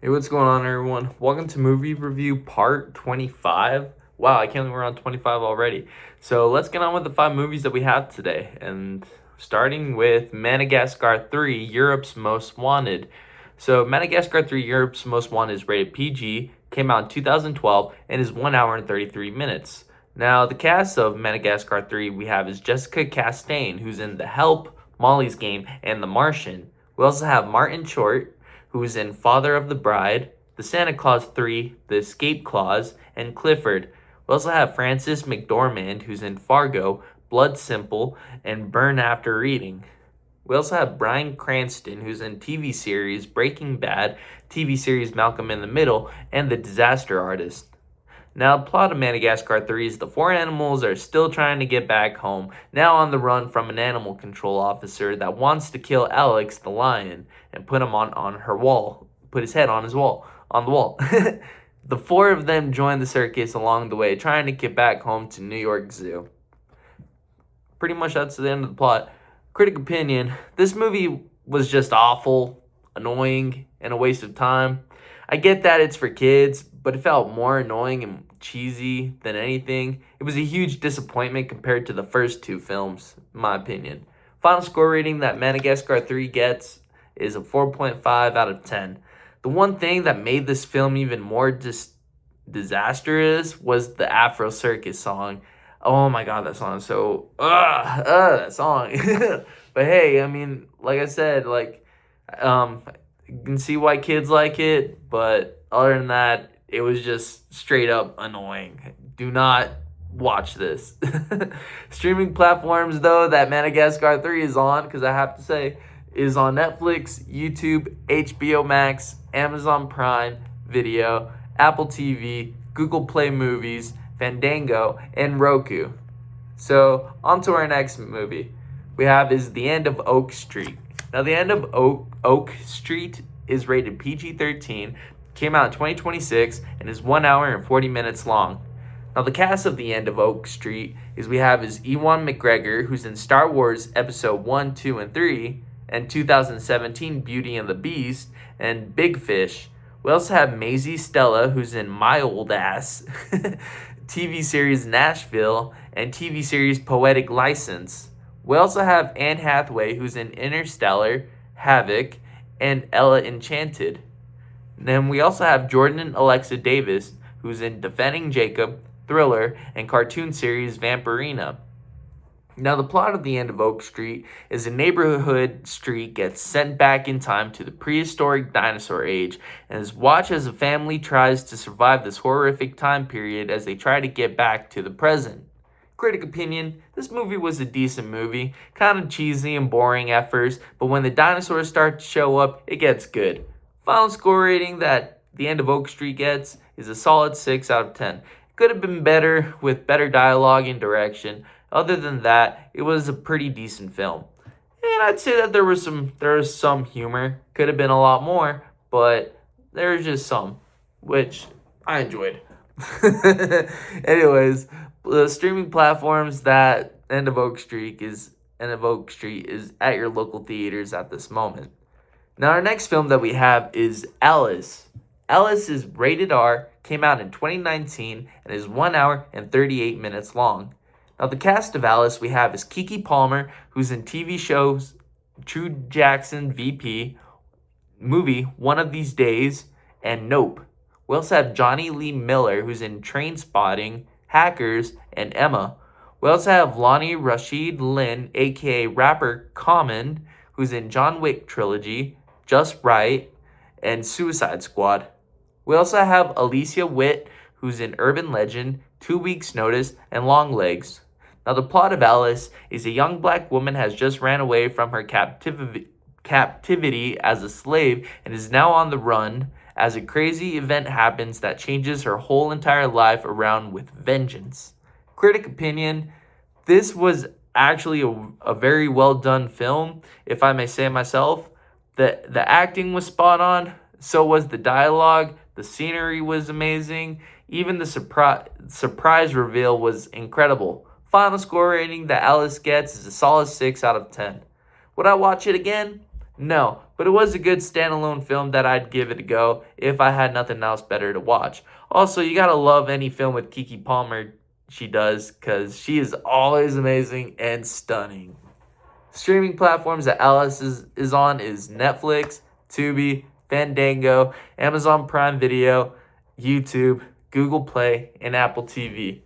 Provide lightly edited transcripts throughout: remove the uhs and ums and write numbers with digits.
Hey, what's going on, everyone? Welcome to Movie Review Part 25. Wow, I can't believe we're on 25 already. So let's get on with the 5 movies that we have today. And starting with Madagascar 3, Europe's Most Wanted. So Madagascar 3, Europe's Most Wanted is rated PG, came out in 2012, and is 1 hour and 33 minutes. Now, the cast of Madagascar 3 we have is Jessica Chastain, who's in The Help, Molly's Game, and The Martian. We also have Martin Short, who's in Father of the Bride, The Santa Claus 3, The Escape Clause, and Clifford. We also have Frances McDormand, who's in Fargo, Blood Simple, and Burn After Reading. We also have Bryan Cranston, who's in TV series Breaking Bad, TV series Malcolm in the Middle, and The Disaster Artist. Now, the plot of Madagascar 3 is the 4 animals are still trying to get back home, now on the run from an animal control officer that wants to kill Alex the lion and put him on her wall, put his head on the wall. The 4 of them join the circus along the way, trying to get back home to New York Zoo. Pretty much that's the end of the plot. Critic opinion, this movie was just awful, annoying, and a waste of time. I get that it's for kids, but it felt more annoying and cheesy than anything. It was a huge disappointment compared to the first 2 films, in my opinion. Final score rating that Madagascar 3 gets is a 4.5 out of 10. The one thing that made this film even more disastrous was the Afro Circus song. Oh my god, that song is so that song. But hey, I mean, like I said, you can see why kids like it, but other than that, it was just straight up annoying. Do not watch this. Streaming platforms, though, that Madagascar 3 is on, because I have to say, is on Netflix, YouTube, HBO Max, Amazon Prime Video, Apple TV, Google Play Movies, Fandango, and Roku. So, on to our next movie we have is The End of Oak Street. Now, The End of Oak Street is rated PG-13, came out in 2026, and is 1 hour and 40 minutes long. Now, the cast of The End of Oak Street is Ewan McGregor, who's in Star Wars Episode 1, 2, and 3, and 2017 Beauty and the Beast, and Big Fish. We also have Maisie Stella, who's in My Old Ass, TV series Nashville, and TV series Poetic License. We also have Anne Hathaway, who's in Interstellar, Havoc, and Ella Enchanted. Then we also have Jordan and Alexa Davis, who's in Defending Jacob, Thriller, and cartoon series Vampirina. Now, the plot of The End of Oak Street is a neighborhood street gets sent back in time to the prehistoric dinosaur age and is watched as a family tries to survive this horrific time period as they try to get back to the present. Critic opinion, this movie was a decent movie, kind of cheesy and boring at first, but when the dinosaurs start to show up, it gets good. Final score rating that The End of Oak Street gets is a solid 6 out of 10. It could have been better with better dialogue and direction. Other than that, it was a pretty decent film. And I'd say that there was some humor. Could have been a lot more, but there was just some, which I enjoyed. Anyways, the streaming platforms that End of Oak Street is at your local theaters at this moment. Now, our next film that we have is Alice. Alice is rated R, came out in 2019, and is 1 hour and 38 minutes long. Now, the cast of Alice we have is Keke Palmer, who's in TV shows True Jackson VP, movie One of These Days, and Nope. We also have Johnny Lee Miller, who's in Trainspotting, Hackers, and Emma. We also have Lonnie Rashid Lynn, aka rapper Common, who's in John Wick Trilogy, Just Right, and Suicide Squad. We also have Alicia Witt, who's in Urban Legend, 2 Weeks Notice, and Long Legs. Now, the plot of Alice is a young black woman has just ran away from her captivity as a slave and is now on the run as a crazy event happens that changes her whole entire life around with vengeance. Critic opinion, this was actually a very well done film, if I may say myself. The acting was spot on, so was the dialogue, the scenery was amazing, even the surprise reveal was incredible. Final score rating that Alice gets is a solid 6 out of 10. Would I watch it again? No, but it was a good standalone film that I'd give it a go if I had nothing else better to watch. Also, you gotta love any film with Keke Palmer she does, because she is always amazing and stunning. Streaming platforms that Alice is on is Netflix, Tubi, Fandango, Amazon Prime Video, YouTube, Google Play, and Apple TV.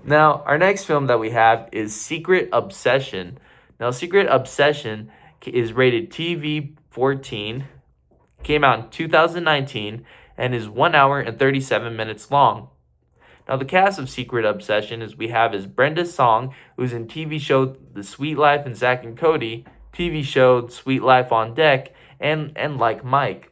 Now, our next film that we have is Secret Obsession. Now, Secret Obsession is rated TV 14, came out in 2019, and is 1 hour and 37 minutes long. Now, the cast of Secret Obsession is Brenda Song, who's in TV show The Sweet Life and Zack and Cody, TV show Sweet Life on Deck, and Like Mike.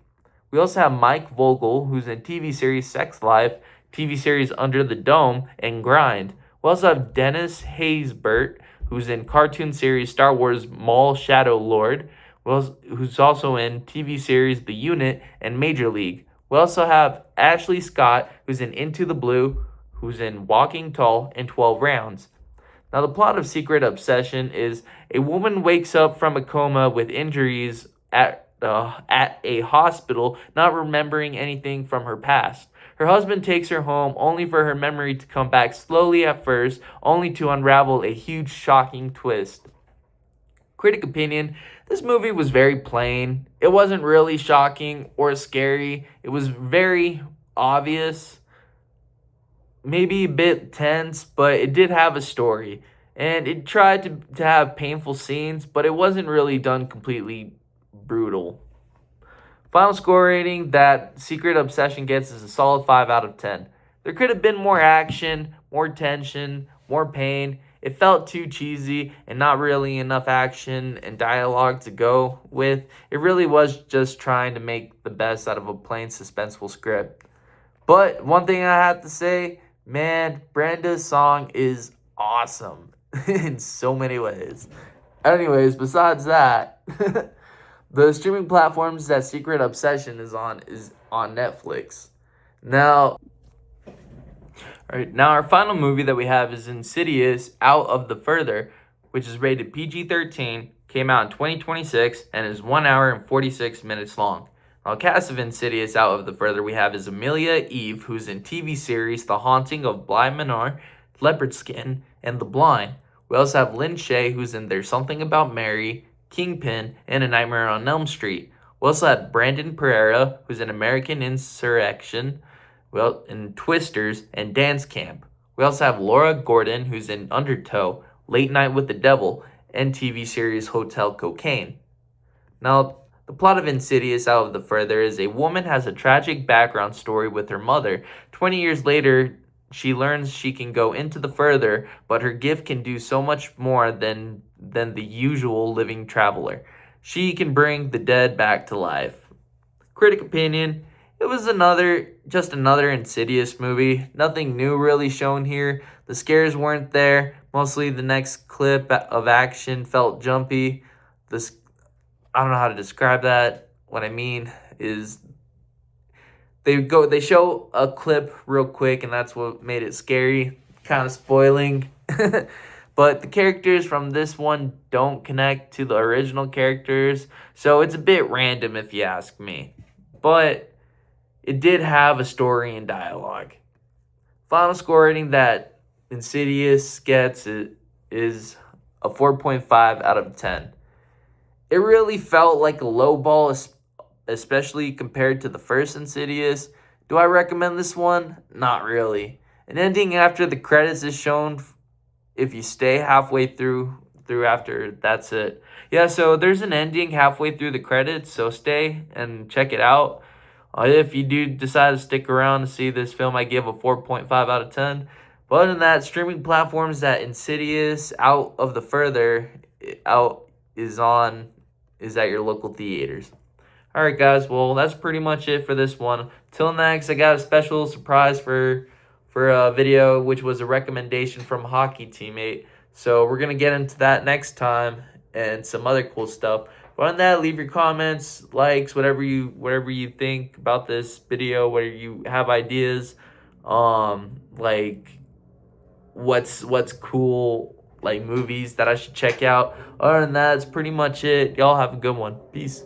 We also have Mike Vogel, who's in TV series Sex Life, TV series Under the Dome, and Grind. We also have Dennis Haysbert, who's in cartoon series Star Wars Maul Shadow Lord, who's also in TV series The Unit and Major League. We also have Ashley Scott, who's in Into the Blue, who's in Walking Tall and 12 Rounds. Now, the plot of Secret Obsession is a woman wakes up from a coma with injuries at a hospital, not remembering anything from her past. Her husband takes her home only for her memory to come back slowly at first, only to unravel a huge, shocking twist. Critic opinion: this movie was very plain. It wasn't really shocking or scary. It was very obvious, maybe a bit tense, but it did have a story. And it tried to have painful scenes, but it wasn't really done completely brutal. Final score rating that Secret Obsession gets is a solid 5 out of 10. There could have been more action, more tension, more pain. It felt too cheesy and not really enough action and dialogue to go with. It really was just trying to make the best out of a plain, suspenseful script. But one thing I have to say, man, Brenda's song is awesome in so many ways. Anyways, besides that, the streaming platforms that Secret Obsession is on Netflix. Now, our final movie that we have is Insidious Out of the Further, which is rated PG-13, came out in 2026, and is 1 hour and 46 minutes long. Now, cast of Insidious Out of the Further we have is Amelia Eve, who's in TV series The Haunting of Bly Manor, Leopard Skin, and The Blind. We also have Lynn Shay, who's in There's Something About Mary, Kingpin, and A Nightmare on Elm Street. We also have Brandon Pereira, who's in American Insurrection, in Twisters, and Dance Camp. We also have Laura Gordon, who's in Undertow, Late Night with the Devil, and TV series Hotel Cocaine. Now, the plot of Insidious Out of the Further is a woman has a tragic background story with her mother. 20 years later, she learns she can go into the further, but her gift can do so much more than the usual living traveler. She can bring the dead back to life. Critic opinion: it was just another Insidious movie. Nothing new really shown here. The scares weren't there. Mostly the next clip of action felt jumpy. I don't know how to describe that. What I mean is they show a clip real quick, and that's what made it scary, kind of spoiling. But the characters from this one don't connect to the original characters, so it's a bit random if you ask me. But it did have a story and dialogue. Final score rating that Insidious gets is a 4.5 out of 10. It really felt like a low ball, especially compared to the first Insidious. Do I recommend this one? Not really. An ending after the credits is shown if you stay halfway through after, that's it. Yeah, so there's an ending halfway through the credits, so stay and check it out. If you do decide to stick around to see this film, I give a 4.5 out of 10. But other than that, streaming platforms that Insidious Out of the Further is at your local theaters. Alright guys, well that's pretty much it for this one. Till next, I got a special surprise for a video, which was a recommendation from a hockey teammate. So we're gonna get into that next time and some other cool stuff. But on that, leave your comments, likes, whatever you think about this video, whether you have ideas, like what's cool, like movies that I should check out. Other than that, that's pretty much it. Y'all have a good one. Peace.